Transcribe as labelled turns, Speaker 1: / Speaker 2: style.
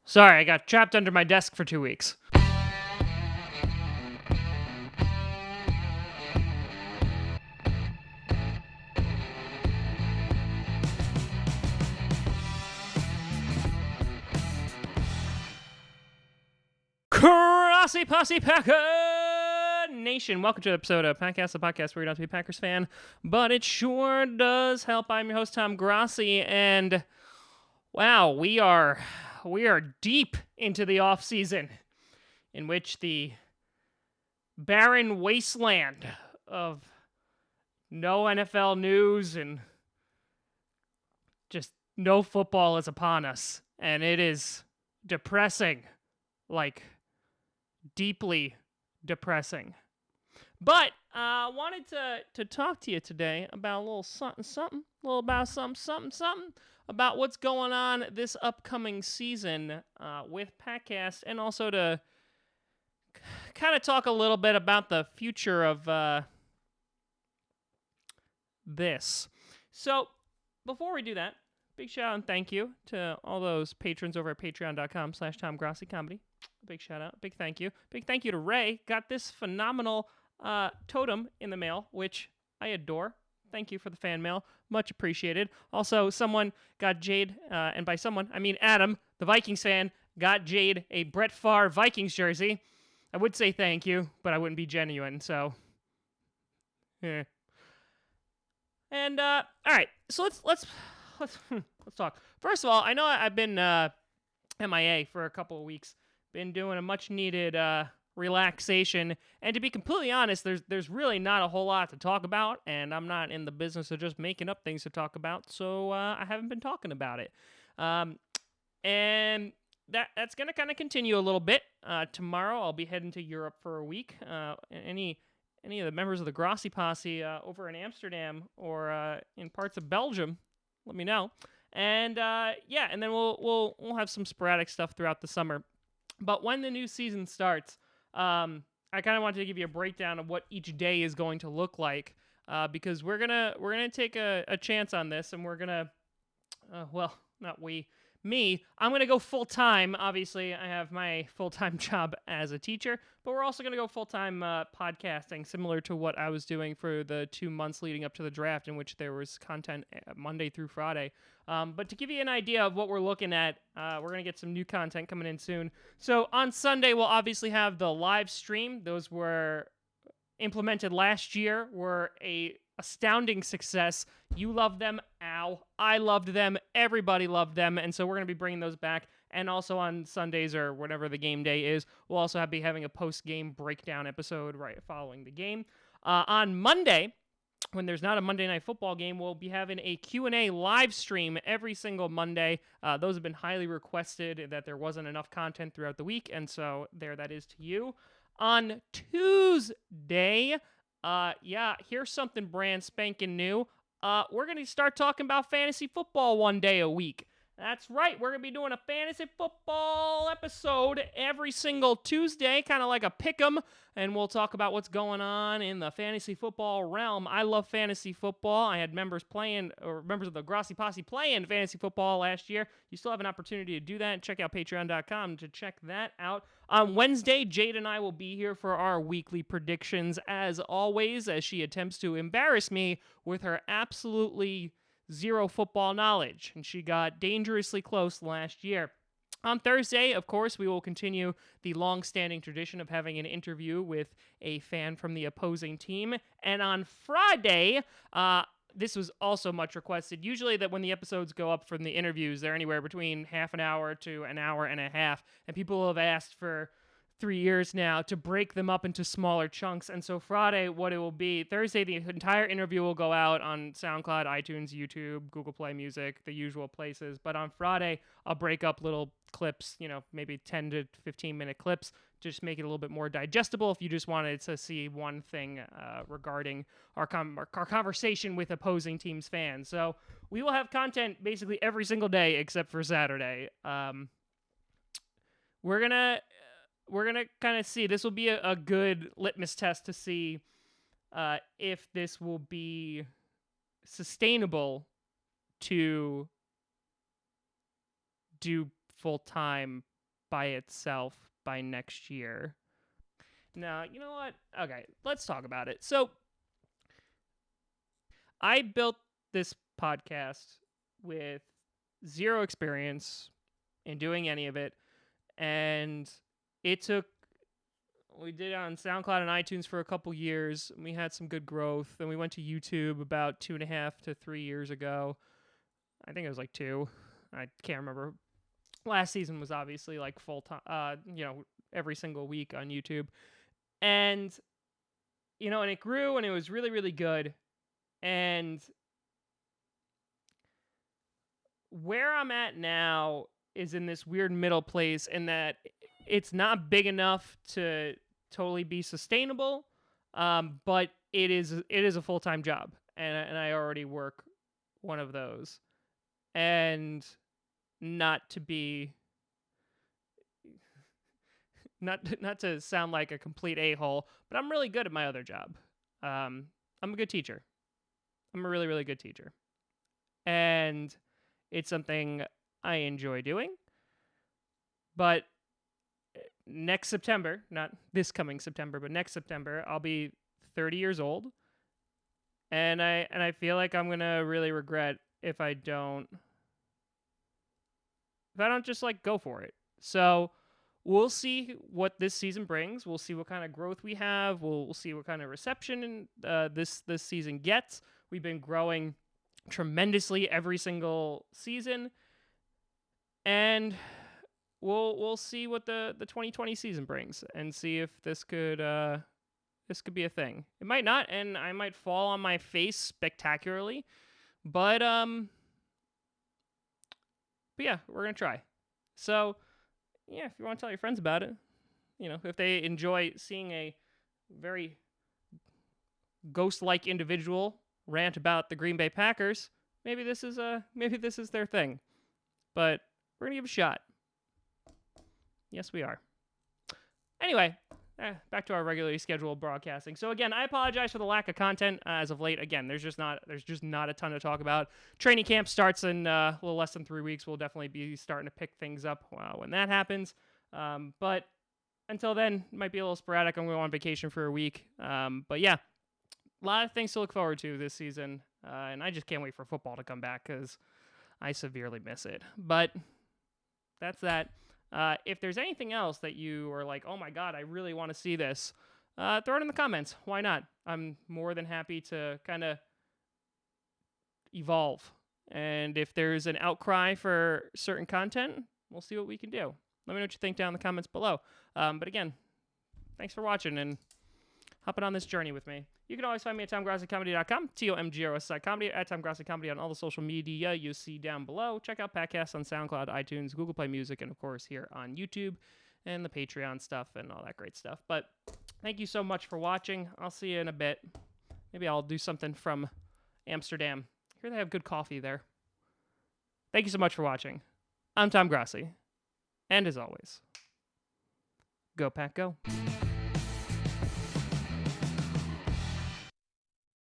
Speaker 1: Sorry, I got trapped under my desk for 2 weeks. Grossi Posse Packer Nation, welcome to an episode of Packast, the podcast where you don't have to be a Packers fan, but it sure does help. I'm your host, Tom Grossi, and wow, we are deep into the off season, in which the barren wasteland of no NFL news and just no football is upon us, and it is depressing, like deeply depressing. But I wanted to talk to you today about a little something, about what's going on this upcoming season with Packast, and also to kind of talk a little bit about the future of this. So before we do that, big shout out and thank you to all those patrons over at patreon.com/Tom Grossi Comedy. Big shout out, big thank you. Big thank you to Ray. Got this phenomenal totem in the mail, which I adore. Thank you for the fan mail. Much appreciated. Also, someone got Jade, and by someone, I mean Adam, the Vikings fan, got Jade a Brett Favre Vikings jersey. I would say thank you, but I wouldn't be genuine, so... yeah. And, all right, so let's talk. First of all, I know I've been MIA for a couple of weeks. Been doing a much-needed relaxation, and to be completely honest, there's really not a whole lot to talk about, and I'm not in the business of just making up things to talk about, so I haven't been talking about it. And that's going to kind of continue a little bit. Tomorrow, I'll be heading to Europe for a week. Any of the members of the Grossi Posse over in Amsterdam or in parts of Belgium, let me know. And yeah, and then we'll have some sporadic stuff throughout the summer. But when the new season starts, I kind of wanted to give you a breakdown of what each day is going to look like, because we're gonna take a chance on this, and we're gonna, well, not we. Me, I'm going to go full-time. Obviously, I have my full-time job as a teacher, but we're also going to go full-time podcasting, similar to what I was doing for the 2 months leading up to the draft, in which there was content Monday through Friday. But to give you an idea of what we're looking at, we're going to get some new content coming in soon. So on Sunday, we'll obviously have the live stream. Those were implemented last year, were a astounding success. You loved them. Ow. I loved them. Everybody loved them. And so we're going to be bringing those back. And also on Sundays or whatever the game day is, we'll also be having a post-game breakdown episode right following the game. On Monday, when there's not a Monday Night Football game, we'll be having a Q&A live stream every single Monday. Those have been highly requested, that there wasn't enough content throughout the week. And so there that is to you. On Tuesday... yeah, here's something brand spanking new. We're going to start talking about fantasy football one day a week. That's right, we're going to be doing a fantasy football episode every single Tuesday, kind of like a pick'em, and we'll talk about what's going on in the fantasy football realm. I love fantasy football. I had members of the Grossi Posse playing fantasy football last year. You still have an opportunity to do that. Check out patreon.com to check that out. On Wednesday, Jade and I will be here for our weekly predictions, as always, as she attempts to embarrass me with her absolutely zero football knowledge, and she got dangerously close last year. On Thursday, of course, we will continue the long-standing tradition of having an interview with a fan from the opposing team. And on Friday, this was also much requested. Usually that when the episodes go up from the interviews, they're anywhere between half an hour to an hour and a half. And people have asked for 3 years now to break them up into smaller chunks. And so Friday, what it will be, Thursday, the entire interview will go out on SoundCloud, iTunes, YouTube, Google Play Music, the usual places. But on Friday, I'll break up little clips, maybe 10 to 15 minute clips, just make it a little bit more digestible if you just wanted to see one thing regarding our conversation with opposing teams' fans. So we will have content basically every single day except for Saturday. We're gonna kind of see. This will be a good litmus test to see if this will be sustainable to do full-time by itself by next year. Now, you know what? Okay, let's talk about it. So, I built this podcast with zero experience in doing any of it, and we did it on SoundCloud and iTunes for a couple years, and we had some good growth. Then we went to YouTube about 2.5 to 3 years ago. I think it was like 2. I can't remember. Last season was obviously like full time, every single week on YouTube. And, and it grew, and it was really, really good. And where I'm at now is in this weird middle place in that it's not big enough to totally be sustainable, but it is a full-time job, and I already work one of those. And not to sound like a complete a-hole, but I'm really good at my other job. I'm a good teacher. I'm a really, really good teacher. And it's something I enjoy doing. But next September, not this coming September, but next September, I'll be 30 years old. And I feel like I'm going to really regret if I don't just like go for it. So we'll see what this season brings. We'll see what kind of growth we have. We'll see what kind of reception this season gets. We've been growing tremendously every single season, and we'll see what the 2020 season brings, and see if this could be a thing. It might not, and I might fall on my face spectacularly, but yeah, we're gonna try. So yeah, if you want to tell your friends about it, if they enjoy seeing a very ghost-like individual rant about the Green Bay Packers, maybe this is their thing. But we're gonna give it a shot. Yes, we are. Anyway, back to our regularly scheduled broadcasting. So again, I apologize for the lack of content as of late. Again, there's just not a ton to talk about. Training camp starts in a little less than 3 weeks. We'll definitely be starting to pick things up when that happens. But until then, it might be a little sporadic. I'm going on vacation for a week. But yeah, a lot of things to look forward to this season, and I just can't wait for football to come back because I severely miss it. But that's that. If there's anything else that you are like, oh my god, I really want to see this, throw it in the comments. Why not? I'm more than happy to kind of evolve. And if there's an outcry for certain content, we'll see what we can do. Let me know what you think down in the comments below. But again, thanks for watching and hopping on this journey with me. You can always find me at TomGrossiComedy.com, TomGrossI Comedy, at TomGrossiComedy on all the social media you see down below. Check out Packast on SoundCloud, iTunes, Google Play Music, and of course here on YouTube and the Patreon stuff and all that great stuff. But thank you so much for watching. I'll see you in a bit. Maybe I'll do something from Amsterdam. I hear they have good coffee there. Thank you so much for watching. I'm Tom Grossi. And as always, go Pack Go.